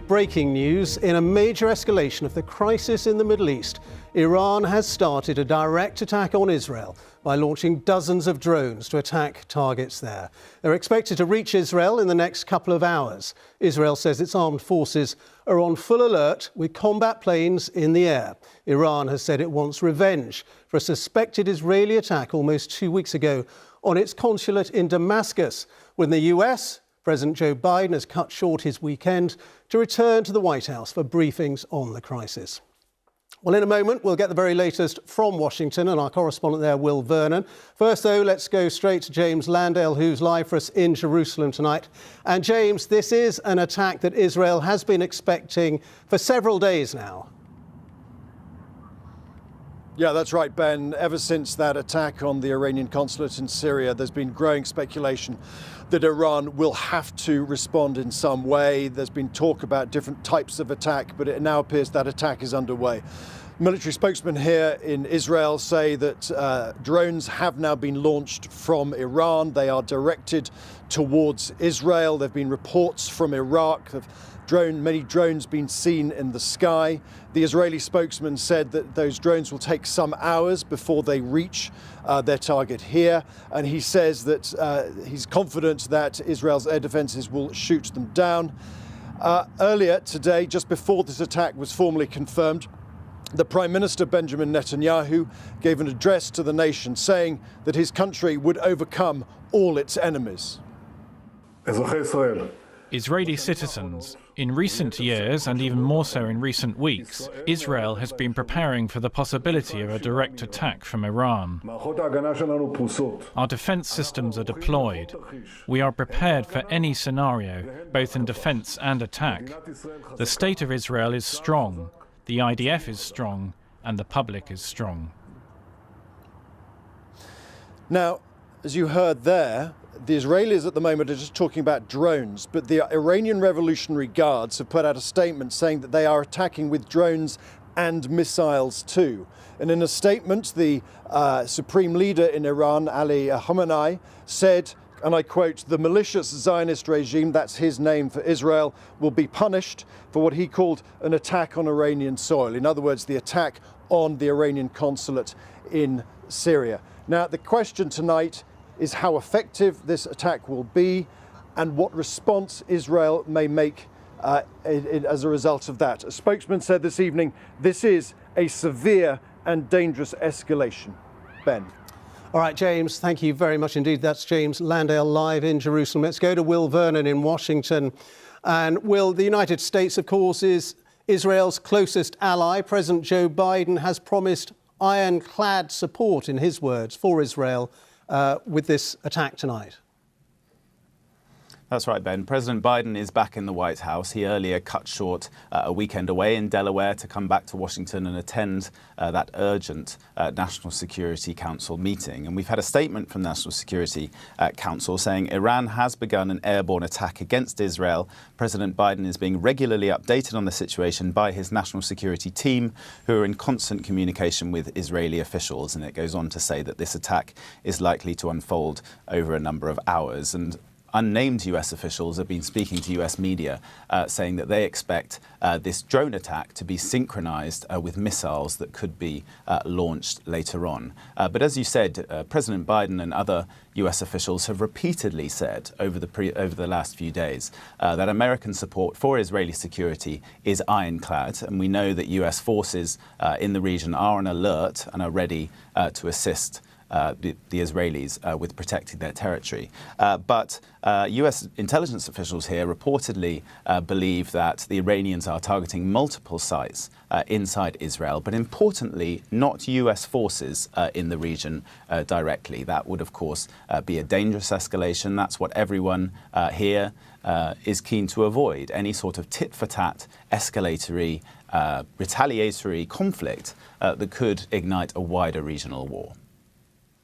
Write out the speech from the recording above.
with breaking news. In a major escalation of the crisis in the Middle East, Iran has started a direct attack on Israel by launching dozens of drones to attack targets there. They're expected to reach Israel in the next couple of hours. Israel says its armed forces are on full alert with combat planes in the air. Iran has said it wants revenge for a suspected Israeli attack almost 2 weeks ago on its consulate in Damascus, when the US, President Joe Biden, has cut short his weekend to return to the White House for briefings on the crisis. Well, in a moment, we'll get the very latest from Washington and our correspondent there, Will Vernon. First, though, let's go straight to James Landale, who's live for us in Jerusalem tonight. And James, this is an attack that Israel has been expecting for several days now. Yeah, that's right, Ben. Ever since that attack on the Iranian consulate in Syria, there's been growing speculation that Iran will have to respond in some way. There's been talk about different types of attack, but it now appears that attack is underway. Military spokesmen here in Israel say that drones have now been launched from Iran. They are directed towards Israel. There have been reports from Iraq of many drones being seen in the sky. The Israeli spokesman said that those drones will take some hours before they reach their target here. And he says that he's confident that Israel's air defenses will shoot them down. Earlier today, just before this attack was formally confirmed, the Prime Minister Benjamin Netanyahu gave an address to the nation saying that his country would overcome all its enemies. Israeli citizens. In recent years, and even more so in recent weeks, Israel has been preparing for the possibility of a direct attack from Iran. Our defense systems are deployed. We are prepared for any scenario, both in defense and attack. The state of Israel is strong, the IDF is strong, and the public is strong. Now, as you heard there, the Israelis at the moment are just talking about drones, but the Iranian Revolutionary Guards have put out a statement saying that they are attacking with drones and missiles too. And in a statement, the supreme leader in Iran, Ali Khamenei, said, and I quote, "The malicious Zionist regime," that's his name for Israel, "will be punished for what he called an attack on Iranian soil." In other words, the attack on the Iranian consulate in Syria. Now, the question tonight is how effective this attack will be and what response Israel may make as a result of that. A spokesman said this evening, this is a severe and dangerous escalation. Ben. All right, James, thank you very much indeed. That's James Landale live in Jerusalem. Let's go to Will Vernon in Washington. And Will, the United States, of course, is Israel's closest ally. President Joe Biden has promised ironclad support, in his words, for Israel with this attack tonight. That's right, Ben. President Biden is back in the White House. He earlier cut short a weekend away in Delaware to come back to Washington and attend that urgent National Security Council meeting. And we've had a statement from the National Security Council saying Iran has begun an airborne attack against Israel. President Biden is being regularly updated on the situation by his national security team, who are in constant communication with Israeli officials. And it goes on to say that this attack is likely to unfold over a number of hours. And unnamed US officials have been speaking to US media saying that they expect this drone attack to be synchronized with missiles that could be launched later on. But as you said, President Biden and other US officials have repeatedly said over the last few days that American support for Israeli security is ironclad. And we know that US forces in the region are on alert and are ready to assist the Israelis with protecting their territory. But US intelligence officials here reportedly believe that the Iranians are targeting multiple sites inside Israel, but importantly, not US forces in the region directly. That would, of course, be a dangerous escalation. That's what everyone here is keen to avoid. Any sort of tit-for-tat, escalatory, retaliatory conflict that could ignite a wider regional war.